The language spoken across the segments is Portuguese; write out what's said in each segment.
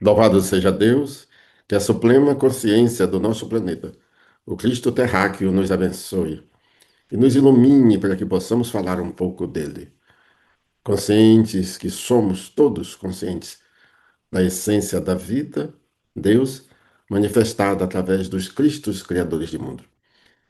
Louvado seja Deus, que a suprema consciência do nosso planeta, o Cristo terráqueo, nos abençoe e nos ilumine para que possamos falar um pouco dele. Conscientes que somos todos conscientes da essência da vida, Deus, manifestada através dos Cristos criadores de mundo.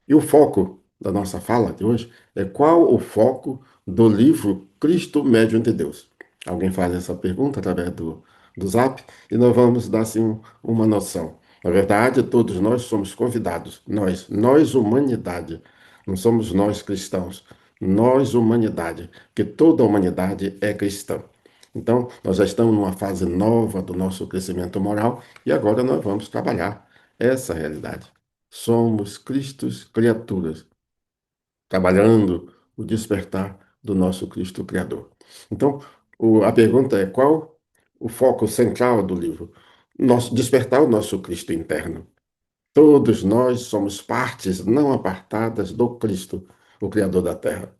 E o foco da nossa fala de hoje é qual o foco do livro Cristo Médium de Deus? Alguém faz essa pergunta através do Zap e nós vamos dar assim uma noção. Na verdade, todos nós somos convidados, nós humanidade, não somos nós cristãos, nós humanidade, que toda a humanidade é cristã. Então, nós já estamos numa fase nova do nosso crescimento moral e agora nós vamos trabalhar essa realidade. Somos Cristos criaturas, trabalhando o despertar do nosso Cristo Criador. Então, a pergunta é qual o foco central do livro? Despertar o nosso Cristo interno. Todos nós somos partes não apartadas do Cristo, o Criador da Terra.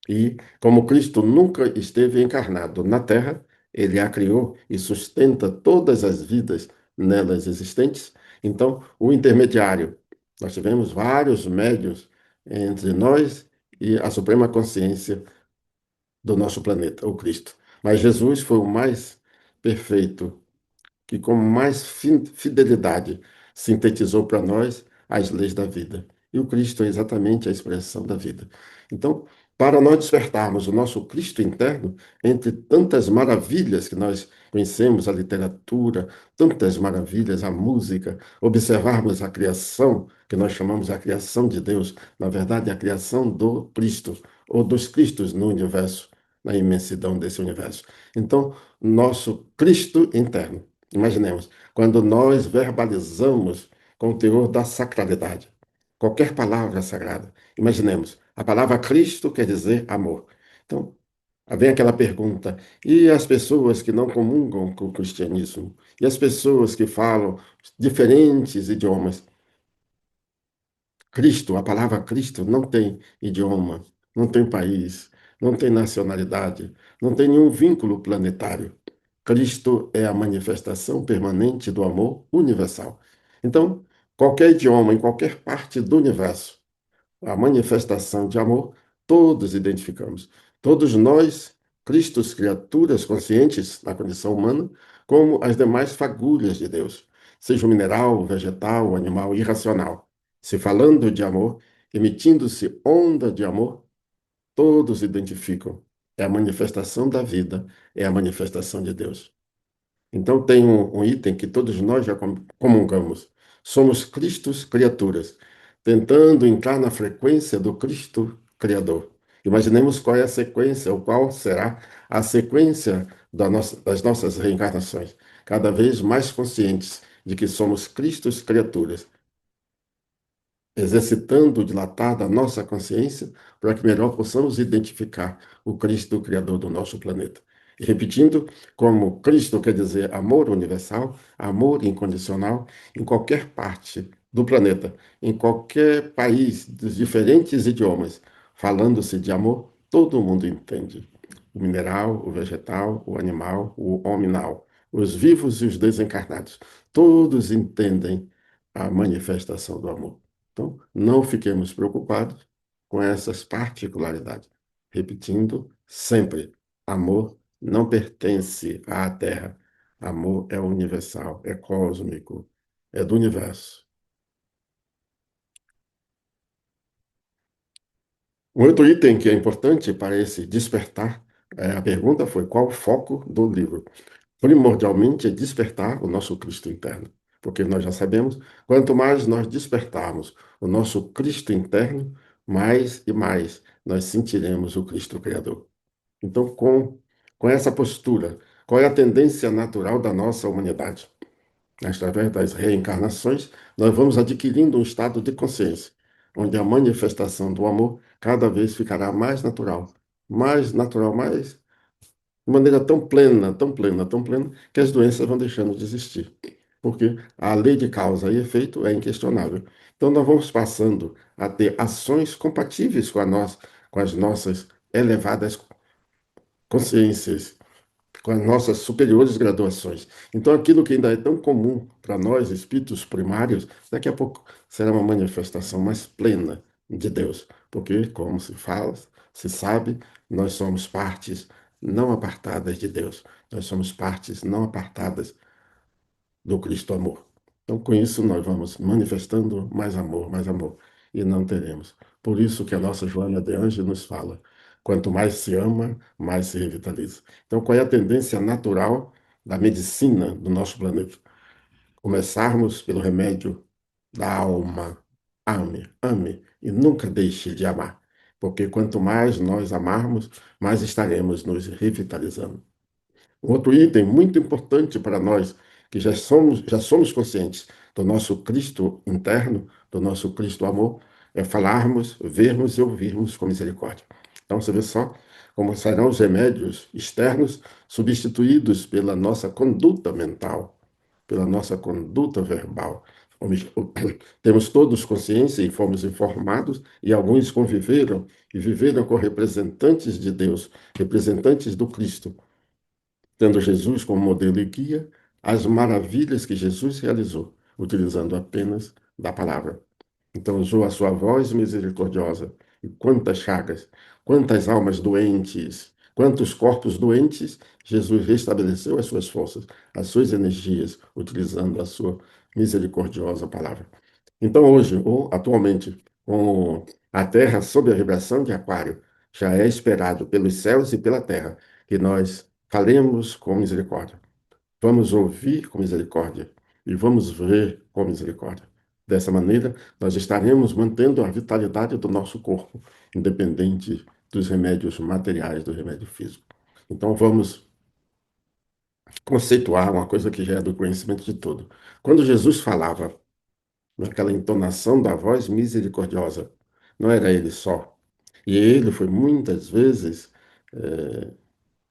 E, como Cristo nunca esteve encarnado na Terra, ele a criou e sustenta todas as vidas nelas existentes. Então, o intermediário, nós tivemos vários médios entre nós e a suprema consciência do nosso planeta, o Cristo. Mas Jesus foi o mais perfeito, que com mais fidelidade sintetizou para nós as leis da vida. E o Cristo é exatamente a expressão da vida. Então, para nós despertarmos o nosso Cristo interno, entre tantas maravilhas que nós conhecemos, a literatura, tantas maravilhas, a música, observarmos a criação, que nós chamamos a criação de Deus, na verdade, a criação do Cristo, ou dos Cristos no universo, na imensidão desse universo. Então, nosso Cristo interno. Imaginemos, quando nós verbalizamos com o teor da sacralidade, qualquer palavra sagrada, imaginemos, a palavra Cristo quer dizer amor. Então, vem aquela pergunta: e as pessoas que não comungam com o cristianismo? E as pessoas que falam diferentes idiomas? Cristo, a palavra Cristo não tem idioma, não tem país, não tem nacionalidade, não tem nenhum vínculo planetário. Cristo é a manifestação permanente do amor universal. Então, qualquer idioma, em qualquer parte do universo, a manifestação de amor, todos identificamos. Todos nós, Cristos, criaturas conscientes na condição humana, como as demais fagulhas de Deus, seja o mineral, o vegetal, o animal, irracional. Se falando de amor, emitindo-se onda de amor, todos identificam. É a manifestação da vida, é a manifestação de Deus. Então, tem um item que todos nós já comungamos. Somos Cristos criaturas, tentando entrar na frequência do Cristo Criador. Imaginemos qual é a sequência, ou qual será a sequência das nossas reencarnações, cada vez mais conscientes de que somos Cristos criaturas, exercitando o dilatar da nossa consciência para que melhor possamos identificar o Cristo Criador do nosso planeta. E repetindo, como Cristo quer dizer amor universal, amor incondicional, em qualquer parte do planeta, em qualquer país dos diferentes idiomas, falando-se de amor, todo mundo entende. O mineral, o vegetal, o animal, o hominal, os vivos e os desencarnados, todos entendem a manifestação do amor. Então, não fiquemos preocupados com essas particularidades. Repetindo sempre, amor não pertence à Terra. Amor é universal, é cósmico, é do universo. Um outro item que é importante para esse despertar, a pergunta foi qual o foco do livro? Primordialmente é despertar o nosso Cristo interno, porque nós já sabemos, quanto mais nós despertarmos o nosso Cristo interno, mais e mais nós sentiremos o Cristo Criador. Então, com essa postura, qual é a tendência natural da nossa humanidade? Através das reencarnações, nós vamos adquirindo um estado de consciência, onde a manifestação do amor cada vez ficará mais natural, mais de maneira tão plena, tão plena, tão plena, que as doenças vão deixando de existir. Porque a lei de causa e efeito é inquestionável. Então, nós vamos passando a ter ações compatíveis com as nossas elevadas consciências, com as nossas superiores graduações. Então, aquilo que ainda é tão comum para nós, espíritos primários, daqui a pouco será uma manifestação mais plena de Deus, porque, como se fala, se sabe, nós somos partes não apartadas de Deus, nós somos partes não apartadas do Cristo amor. Então, com isso, nós vamos manifestando mais amor, e não teremos. Por isso que a nossa Joana de Anjos nos fala, quanto mais se ama, mais se revitaliza. Então, qual é a tendência natural da medicina do nosso planeta? Começarmos pelo remédio da alma. Ame, ame e nunca deixe de amar, porque quanto mais nós amarmos, mais estaremos nos revitalizando. Outro item muito importante para nós, que já somos conscientes do nosso Cristo interno, do nosso Cristo amor, é falarmos, vermos e ouvirmos com misericórdia. Então, você vê só como serão os remédios externos substituídos pela nossa conduta mental, pela nossa conduta verbal. Temos todos consciência e fomos informados, e alguns conviveram e viveram com representantes de Deus, representantes do Cristo, tendo Jesus como modelo e guia, as maravilhas que Jesus realizou, utilizando apenas da palavra. Então usou a sua voz misericordiosa. E quantas chagas, quantas almas doentes, quantos corpos doentes, Jesus restabeleceu as suas forças, as suas energias, utilizando a sua misericordiosa palavra. Então hoje, ou atualmente, com a Terra sob a vibração de Aquário, já é esperado pelos céus e pela terra que nós falemos com misericórdia. Vamos ouvir com misericórdia e vamos ver com misericórdia. Dessa maneira, nós estaremos mantendo a vitalidade do nosso corpo, independente dos remédios materiais, do remédio físico. Então, vamos conceituar uma coisa que já é do conhecimento de todo. Quando Jesus falava naquela entonação da voz misericordiosa, não era ele só. E ele foi muitas vezes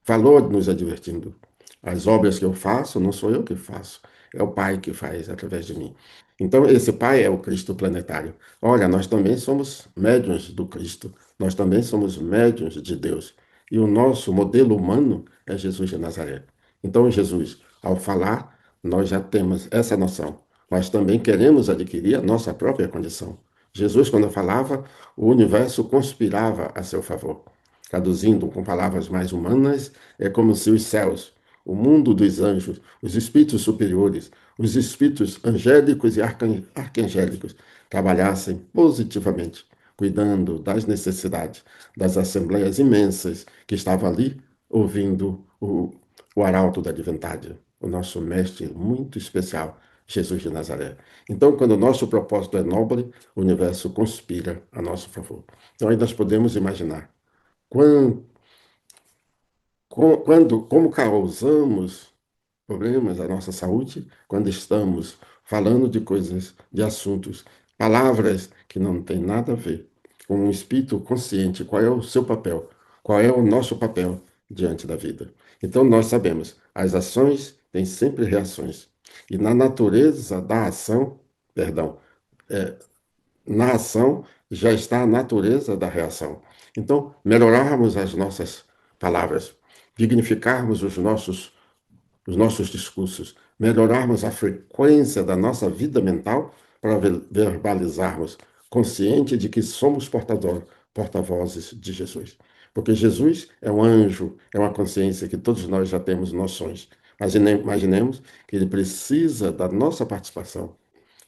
falou nos advertindo. As obras que eu faço, não sou eu que faço, é o Pai que faz através de mim. Então, esse Pai é o Cristo planetário. Olha, nós também somos médiuns do Cristo, nós também somos médiuns de Deus. E o nosso modelo humano é Jesus de Nazaré. Então, Jesus, ao falar, nós já temos essa noção. Nós também queremos adquirir a nossa própria condição. Jesus, quando falava, o universo conspirava a seu favor. Traduzindo com palavras mais humanas, é como se os céus, o mundo dos anjos, os espíritos superiores, os espíritos angélicos e arcangélicos trabalhassem positivamente, cuidando das necessidades das assembleias imensas que estavam ali ouvindo o arauto da divindade, o nosso mestre muito especial, Jesus de Nazaré. Então, quando o nosso propósito é nobre, o universo conspira a nosso favor. Então, aí nós podemos imaginar quando, como causamos problemas à nossa saúde quando estamos falando de coisas, de assuntos, palavras que não têm nada a ver com um espírito consciente, qual é o seu papel, qual é o nosso papel diante da vida. Então nós sabemos, as ações têm sempre reações. E na natureza da ação, perdão, na ação já está a natureza da reação. Então, melhorarmos as nossas palavras, dignificarmos os nossos discursos, melhorarmos a frequência da nossa vida mental para verbalizarmos, consciente de que somos porta-vozes de Jesus. Porque Jesus é um anjo, é uma consciência que todos nós já temos noções. Mas imaginemos que ele precisa da nossa participação.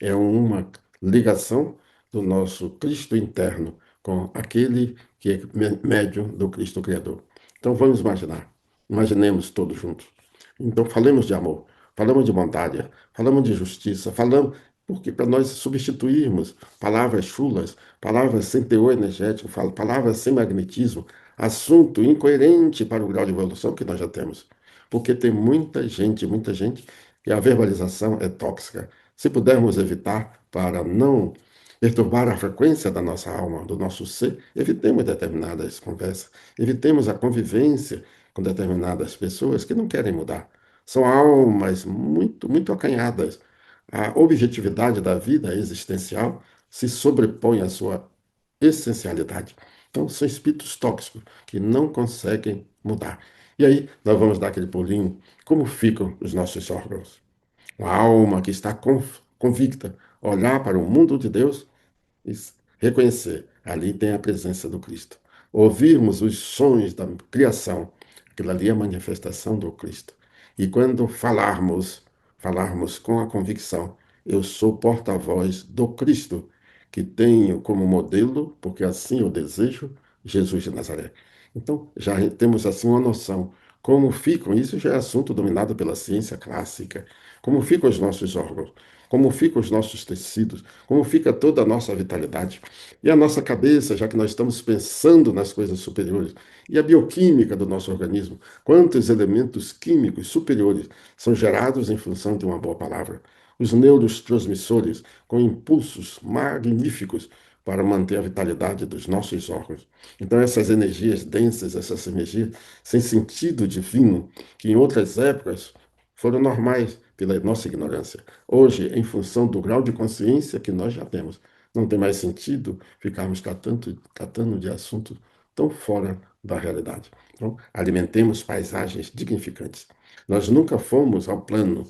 É uma ligação do nosso Cristo interno com aquele que é médium do Cristo Criador. Então vamos imaginar. Imaginemos todos juntos. Então, falemos de amor, falamos de bondade, falamos de justiça, falamos, porque para nós substituirmos palavras chulas, palavras sem teor energético, palavras sem magnetismo, assunto incoerente para o grau de evolução que nós já temos. Porque tem muita gente, que a verbalização é tóxica. Se pudermos evitar para não perturbar a frequência da nossa alma, do nosso ser, evitemos determinadas conversas, evitemos a convivência com determinadas pessoas que não querem mudar. São almas muito acanhadas. A objetividade da vida existencial se sobrepõe à sua essencialidade. Então, são espíritos tóxicos que não conseguem mudar. E aí, nós vamos dar aquele pulinho. Como ficam os nossos órgãos? Uma alma que está convicta, olhar para o mundo de Deus isso. Reconhecer, ali tem a presença do Cristo. Ouvirmos os sons da criação, aquilo ali é a manifestação do Cristo. E quando falarmos com a convicção, eu sou porta-voz do Cristo, que tenho como modelo, porque assim eu desejo, Jesus de Nazaré. Então, já temos assim uma noção. Como ficam, isso já é assunto dominado pela ciência clássica, como ficam os nossos órgãos, como ficam os nossos tecidos, como fica toda a nossa vitalidade. E a nossa cabeça, já que nós estamos pensando nas coisas superiores, e a bioquímica do nosso organismo, quantos elementos químicos superiores são gerados em função de uma boa palavra. Os neurotransmissores, com impulsos magníficos para manter a vitalidade dos nossos órgãos. Então, essas energias densas, essas energias sem sentido divino, que em outras épocas foram normais pela nossa ignorância. Hoje, em função do grau de consciência que nós já temos, não tem mais sentido ficarmos tratando de assuntos tão fora da realidade. Então, alimentemos paisagens dignificantes. Nós nunca fomos ao plano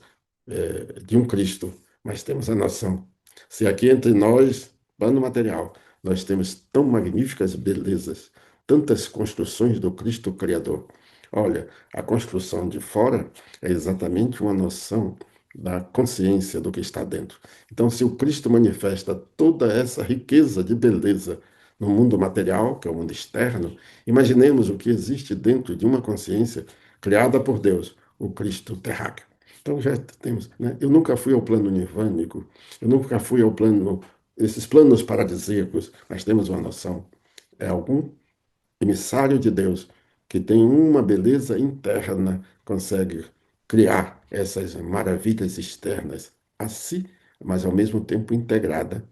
de um Cristo, mas temos a noção. Se aqui entre nós, plano material, nós temos tão magníficas belezas, tantas construções do Cristo Criador. Olha, a construção de fora é exatamente uma noção da consciência do que está dentro. Então, se o Cristo manifesta toda essa riqueza de beleza no mundo material, que é o mundo externo, imaginemos o que existe dentro de uma consciência criada por Deus, o Cristo terráqueo. Então já temos, né? Eu nunca fui ao plano nirvânico, eu nunca fui ao plano, esses planos paradisíacos, mas temos uma noção. É algum emissário de Deus que tem uma beleza interna, consegue criar essas maravilhas externas a si, mas ao mesmo tempo integrada